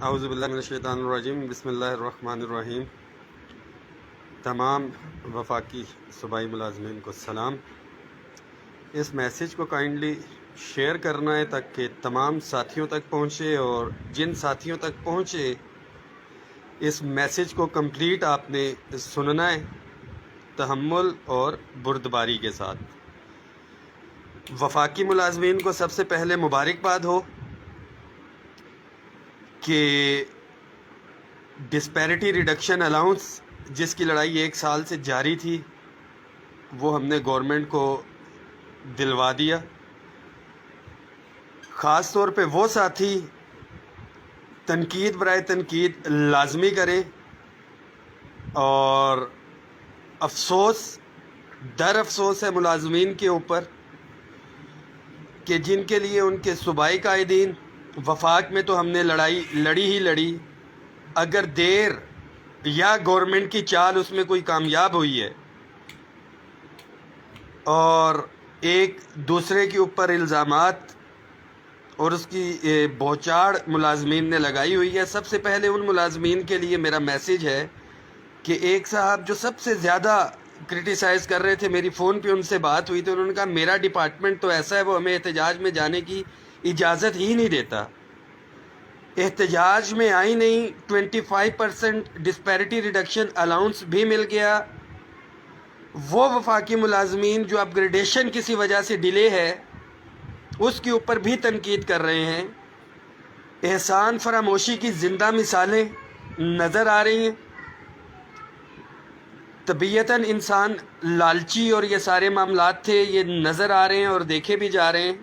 اعوذ باللہ من الشیطان الرجیم بسم اللہ الرحمن الرحیم۔ تمام وفاقی صوبائی ملازمین کو سلام۔ اس میسیج کو کائنڈلی شیئر کرنا ہے تاکہ تمام ساتھیوں تک پہنچے، اور جن ساتھیوں تک پہنچے اس میسیج کو کمپلیٹ آپ نے سننا ہے تحمل اور بردباری کے ساتھ۔ وفاقی ملازمین کو سب سے پہلے مبارکباد ہو کہ ڈسپیرٹی ریڈکشن الاؤنس جس کی لڑائی 1 سال سے جاری تھی وہ ہم نے گورنمنٹ کو دلوا دیا۔ خاص طور پہ وہ ساتھی تنقید برائے تنقید لازمی کریں، اور افسوس در افسوس ہے ملازمین کے اوپر کہ جن کے لیے ان کے صوبائی قائدین وفاق میں تو ہم نے لڑائی لڑی، اگر دیر یا گورنمنٹ کی چال اس میں کوئی کامیاب ہوئی ہے اور ایک دوسرے کے اوپر الزامات اور اس کی بوچھاڑ ملازمین نے لگائی ہوئی ہے۔ سب سے پہلے ان ملازمین کے لیے میرا میسیج ہے کہ ایک صاحب جو سب سے زیادہ کرٹیسائز کر رہے تھے، میری فون پہ ان سے بات ہوئی تو انہوں نے کہا میرا ڈپارٹمنٹ تو ایسا ہے وہ ہمیں احتجاج میں جانے کی اجازت ہی نہیں دیتا، احتجاج میں آئی نہیں، 25% ڈسپیرٹی ریڈکشن الاؤنس بھی مل گیا۔ وہ وفاقی ملازمین جو اپ گریڈیشن کسی وجہ سے ڈیلے ہے اس کے اوپر بھی تنقید کر رہے ہیں۔ احسان فراموشی کی زندہ مثالیں نظر آ رہی ہیں۔ طبیعتاً انسان لالچی اور یہ سارے معاملات تھے، یہ نظر آ رہے ہیں اور دیکھے بھی جا رہے ہیں۔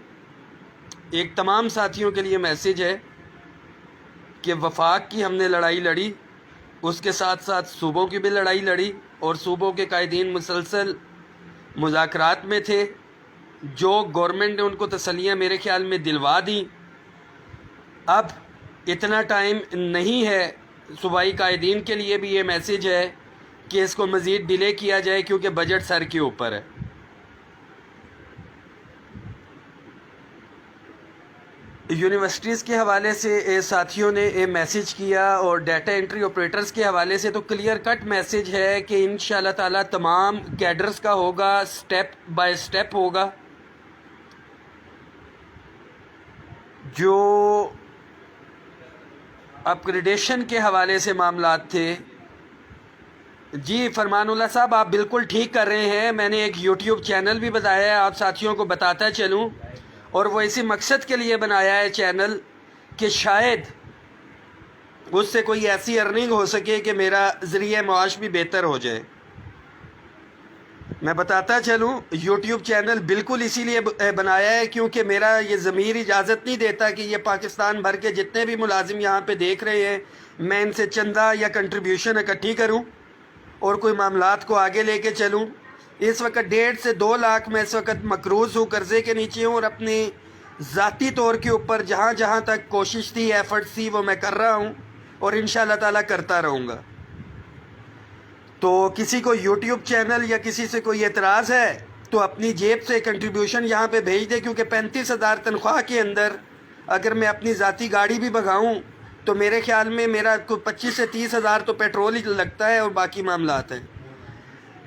ایک تمام ساتھیوں کے لیے میسیج ہے کہ وفاق کی ہم نے لڑائی لڑی، اس کے ساتھ ساتھ صوبوں کی بھی لڑائی لڑی، اور صوبوں کے قائدین مسلسل مذاکرات میں تھے۔ جو گورنمنٹ نے ان کو تسلیاں میرے خیال میں دلوا دیں، اب اتنا ٹائم نہیں ہے۔ صوبائی قائدین کے لیے بھی یہ میسیج ہے کہ اس کو مزید ڈیلے کیا جائے کیونکہ بجٹ سر کے اوپر ہے۔ یونیورسٹیز کے حوالے سے ساتھیوں نے میسیج کیا، اور ڈیٹا انٹری آپریٹرز کے حوالے سے تو کلیئر کٹ میسیج ہے کہ انشاءاللہ تعالی تمام کیڈرز کا ہوگا، سٹیپ بائی سٹیپ ہوگا۔ جو اپ گریڈیشن کے حوالے سے معاملات تھے، جی فرمان اللہ صاحب آپ بالکل ٹھیک کر رہے ہیں۔ میں نے ایک یوٹیوب چینل بھی بتایا ہے، آپ ساتھیوں کو بتاتا چلوں، اور وہ اسی مقصد کے لیے بنایا ہے چینل کہ شاید اس سے کوئی ایسی ارننگ ہو سکے کہ میرا ذریعہ معاش بھی بہتر ہو جائے۔ میں بتاتا چلوں یوٹیوب چینل بالکل اسی لیے بنایا ہے کیونکہ میرا یہ ضمیر اجازت نہیں دیتا کہ یہ پاکستان بھر کے جتنے بھی ملازم یہاں پہ دیکھ رہے ہیں میں ان سے چندہ یا کنٹریبیوشن اکٹھی کروں اور کوئی معاملات کو آگے لے کے چلوں۔ اس وقت 1.5 سے 2 لاکھ میں اس وقت مقروض ہوں، قرضے کے نیچے ہوں، اور اپنی ذاتی طور کے اوپر جہاں جہاں تک کوشش تھی، ایفرٹس تھی، وہ میں کر رہا ہوں اور انشاءاللہ تعالیٰ کرتا رہوں گا۔ تو کسی کو یوٹیوب چینل یا کسی سے کوئی اعتراض ہے تو اپنی جیب سے کنٹریبیوشن یہاں پہ بھیج دے، کیونکہ 35,000 تنخواہ کے اندر اگر میں اپنی ذاتی گاڑی بھی بھگاؤں تو میرے خیال میں میرا 25 سے 30,000 تو پیٹرول ہی لگتا ہے اور باقی معاملات ہیں۔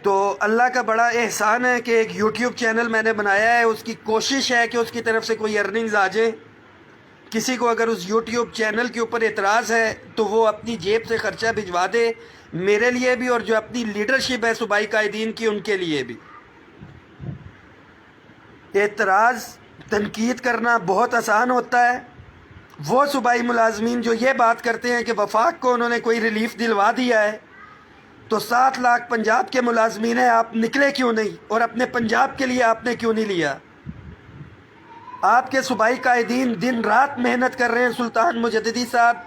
تو اللہ کا بڑا احسان ہے کہ ایک یوٹیوب چینل میں نے بنایا ہے، اس کی کوشش ہے کہ اس کی طرف سے کوئی ارننگز آ جائے۔ کسی کو اگر اس یوٹیوب چینل کے اوپر اعتراض ہے تو وہ اپنی جیب سے خرچہ بھجوا دے، میرے لیے بھی اور جو اپنی لیڈرشپ ہے صوبائی قائدین کی ان کے لیے بھی۔ اعتراض تنقید کرنا بہت آسان ہوتا ہے۔ وہ صوبائی ملازمین جو یہ بات کرتے ہیں کہ وفاق کو انہوں نے کوئی ریلیف دلوا دیا ہے، تو 7 لاکھ پنجاب کے ملازمین ہیں، آپ نکلے کیوں نہیں اور اپنے پنجاب کے لیے آپ نے کیوں نہیں لیا؟ آپ کے صوبائی قائدین دن رات محنت کر رہے ہیں، سلطان مجددی صاحب،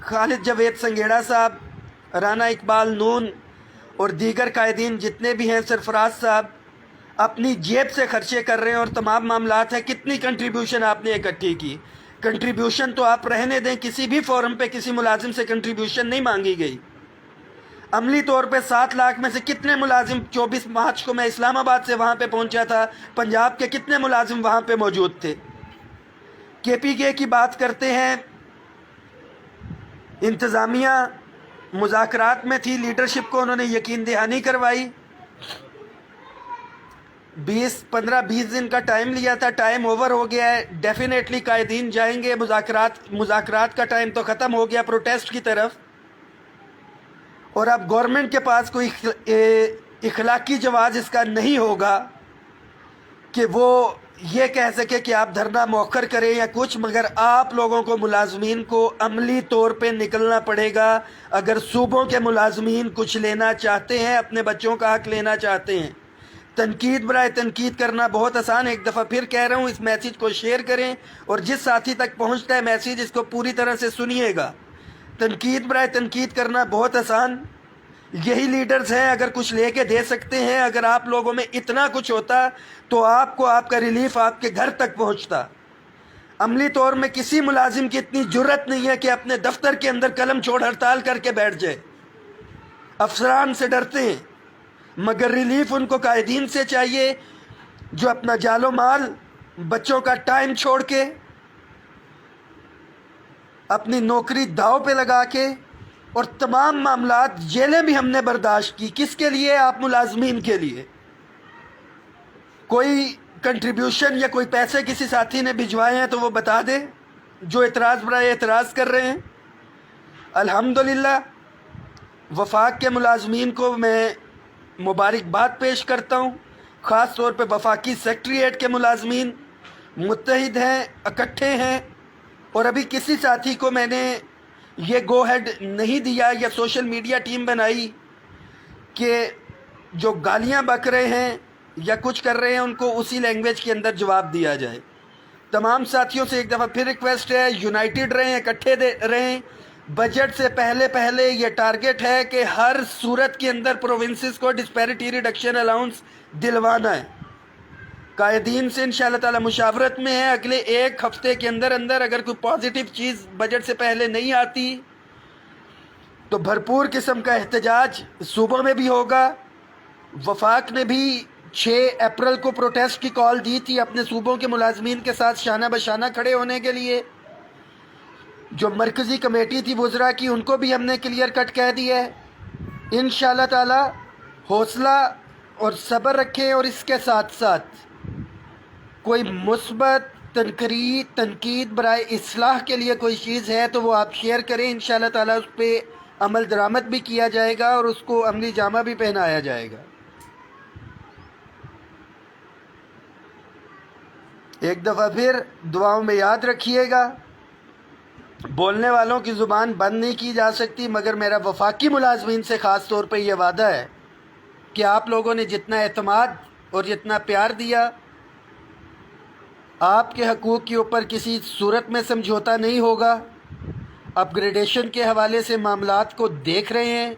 خالد جاوید سنگیڑا صاحب، رانا اقبال نون اور دیگر قائدین جتنے بھی ہیں، سرفراز صاحب اپنی جیب سے خرچے کر رہے ہیں اور تمام معاملات ہیں۔ کتنی کنٹریبیوشن آپ نے اکٹھی کی؟ کنٹریبیوشن تو آپ رہنے دیں، کسی بھی فورم پہ کسی ملازم سے کنٹریبیوشن نہیں مانگی گئی۔ عملی طور پہ 7 لاکھ میں سے کتنے ملازم 24 مارچ کو میں اسلام آباد سے وہاں پہ پہنچا تھا، پنجاب کے کتنے ملازم وہاں پہ موجود تھے؟ کے پی کے کی بات کرتے ہیں انتظامیہ مذاکرات میں تھی، لیڈرشپ کو انہوں نے یقین دہانی کروائی، 15-20 دن کا ٹائم لیا تھا، ٹائم اوور ہو گیا ہے، ڈیفینیٹلی قائدین جائیں گے، مذاکرات کا ٹائم تو ختم ہو گیا پروٹیسٹ کی طرف، اور اب گورنمنٹ کے پاس کوئی اخلاقی جواز اس کا نہیں ہوگا کہ وہ یہ کہہ سکے کہ آپ دھرنا مؤخر کریں یا کچھ، مگر آپ لوگوں کو ملازمین کو عملی طور پہ نکلنا پڑے گا اگر صوبوں کے ملازمین کچھ لینا چاہتے ہیں، اپنے بچوں کا حق لینا چاہتے ہیں۔ تنقید برائے تنقید کرنا بہت آسان ہے، ایک دفعہ پھر کہہ رہا ہوں، اس میسیج کو شیئر کریں اور جس ساتھی تک پہنچتا ہے میسیج اس کو پوری طرح سے سنیے گا۔ تنقید برائے تنقید کرنا بہت آسان، یہی لیڈرز ہیں، اگر کچھ لے کے دے سکتے ہیں، اگر آپ لوگوں میں اتنا کچھ ہوتا تو آپ کو آپ کا ریلیف آپ کے گھر تک پہنچتا۔ عملی طور میں کسی ملازم کی اتنی جرت نہیں ہے کہ اپنے دفتر کے اندر قلم چھوڑ ہڑتال کر کے بیٹھ جائے، افسران سے ڈرتے ہیں، مگر ریلیف ان کو قائدین سے چاہیے جو اپنا جال و مال، بچوں کا ٹائم چھوڑ کے، اپنی نوکری داؤ پہ لگا کے، اور تمام معاملات، جیلیں بھی ہم نے برداشت کی، کس کے لیے؟ آپ ملازمین کے لیے۔ کوئی کنٹریبیوشن یا کوئی پیسے کسی ساتھی نے بھجوائے ہیں تو وہ بتا دے، جو اعتراض برائے اعتراض کر رہے ہیں۔ الحمدللہ وفاق کے ملازمین کو میں مبارکباد پیش کرتا ہوں، خاص طور پہ وفاقی سیکٹریٹ کے ملازمین متحد ہیں، اکٹھے ہیں، اور ابھی کسی ساتھی کو میں نے یہ گو ہیڈ نہیں دیا یا سوشل میڈیا ٹیم بنائی کہ جو گالیاں بک رہے ہیں یا کچھ کر رہے ہیں ان کو اسی لینگویج کے اندر جواب دیا جائے۔ تمام ساتھیوں سے ایک دفعہ پھر ریکویسٹ ہے، یونائٹڈ رہیں، اکٹھے رہیں۔ بجٹ سے پہلے یہ ٹارگٹ ہے کہ ہر صورت کے اندر پروونسز کو ڈسپیرٹی ریڈکشن الاؤنس دلوانا ہے۔ قائدین سے انشاءاللہ تعالی مشاورت میں ہے، اگلے ایک ہفتے کے اندر اگر کوئی پازیٹیو چیز بجٹ سے پہلے نہیں آتی تو بھرپور قسم کا احتجاج صوبوں میں بھی ہوگا۔ وفاق نے بھی 6 اپریل کو پروٹیسٹ کی کال دی تھی اپنے صوبوں کے ملازمین کے ساتھ شانہ بشانہ کھڑے ہونے کے لیے۔ جو مرکزی کمیٹی تھی وزراء کی، ان کو بھی ہم نے کلیئر کٹ کہہ دیا ہے۔ انشاءاللہ تعالی حوصلہ اور صبر رکھیں، اور اس کے ساتھ ساتھ کوئی مثبت تنقید برائے اصلاح کے لیے کوئی چیز ہے تو وہ آپ شیئر کریں، انشاءاللہ تعالی اس پہ عمل درآمد بھی کیا جائے گا اور اس کو عملی جامہ بھی پہنایا جائے گا۔ ایک دفعہ پھر دعاؤں میں یاد رکھیے گا، بولنے والوں کی زبان بند نہیں کی جا سکتی، مگر میرا وفاقی ملازمین سے خاص طور پہ یہ وعدہ ہے کہ آپ لوگوں نے جتنا اعتماد اور جتنا پیار دیا، آپ کے حقوق کے اوپر کسی صورت میں سمجھوتا نہیں ہوگا۔ اپ گریڈیشن کے حوالے سے معاملات کو دیکھ رہے ہیں۔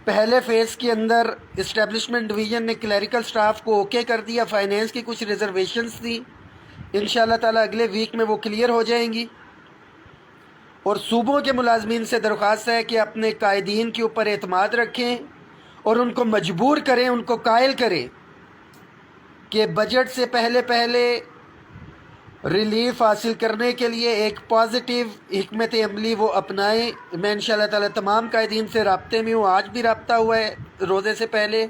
پہلے فیز کے اندر اسٹیبلشمنٹ ڈویژن نے کلیریکل سٹاف کو اوکے کر دیا، فائنینس کی کچھ ریزرویشنز تھی، انشاءاللہ تعالی اگلے ویک میں وہ کلیئر ہو جائیں گی۔ اور صوبوں کے ملازمین سے درخواست ہے کہ اپنے قائدین کے اوپر اعتماد رکھیں اور ان کو مجبور کریں، ان کو قائل کریں کہ بجٹ سے پہلے ریلیف حاصل کرنے کے لیے ایک پازیٹیو حکمت عملی وہ اپنائیں۔ میں انشاءاللہ تعالی تمام قائدین سے رابطے میں ہوں، آج بھی رابطہ ہوا ہے روزے سے پہلے،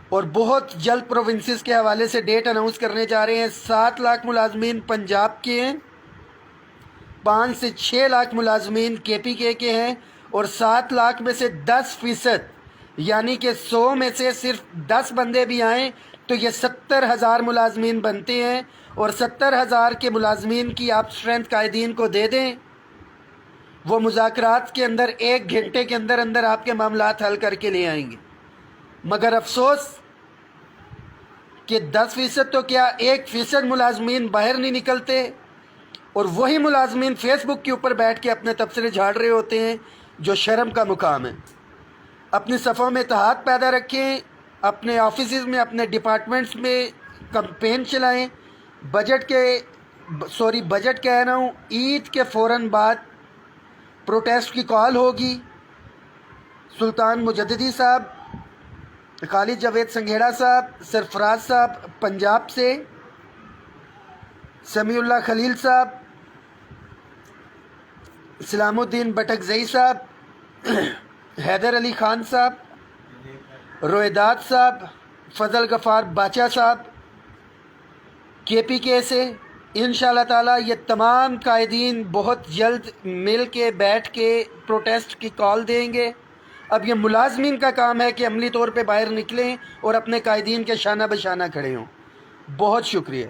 اور بہت جلد پروونسز کے حوالے سے ڈیٹ اناؤنس کرنے جا رہے ہیں۔ 7 لاکھ ملازمین پنجاب کے ہیں، 5 سے 6 لاکھ ملازمین KPK کے ہیں، اور 7 لاکھ میں سے 10%، یعنی کہ 100 میں سے صرف 10 بندے بھی آئیں تو یہ 70,000 ملازمین بنتے ہیں، اور 70,000 کے ملازمین کی آپ اسٹرینتھ قائدین کو دے دیں، وہ مذاکرات کے اندر 1 گھنٹے کے اندر آپ کے معاملات حل کر کے لے آئیں گے۔ مگر افسوس کہ 10% تو کیا 1% ملازمین باہر نہیں نکلتے، اور وہی ملازمین فیس بک کے اوپر بیٹھ کے اپنے تبصرے جھاڑ رہے ہوتے ہیں، جو شرم کا مقام ہے۔ اپنی صفوں میں اتحاد پیدا رکھیں، اپنے آفیسز میں، اپنے ڈپارٹمنٹس میں کمپین چلائیں۔ بجٹ کہہ رہا ہوں، عید کے فوراً بعد پروٹیسٹ کی کال ہوگی۔ سلطان مجددی صاحب، خالد جاوید سنگھیڑا صاحب، سرفراز صاحب پنجاب سے، سمیع اللہ خلیل صاحب سلام الدین بٹکزئی صاحب، حیدر علی خان صاحب، رویداد صاحب، فضل غفار باچا صاحب کے پی کے سے انشاءاللہ تعالی یہ تمام قائدین بہت جلد مل کے بیٹھ کے پروٹیسٹ کی کال دیں گے۔ اب یہ ملازمین کا کام ہے کہ عملی طور پہ باہر نکلیں اور اپنے قائدین کے شانہ بشانہ کھڑے ہوں۔ بہت شکریہ۔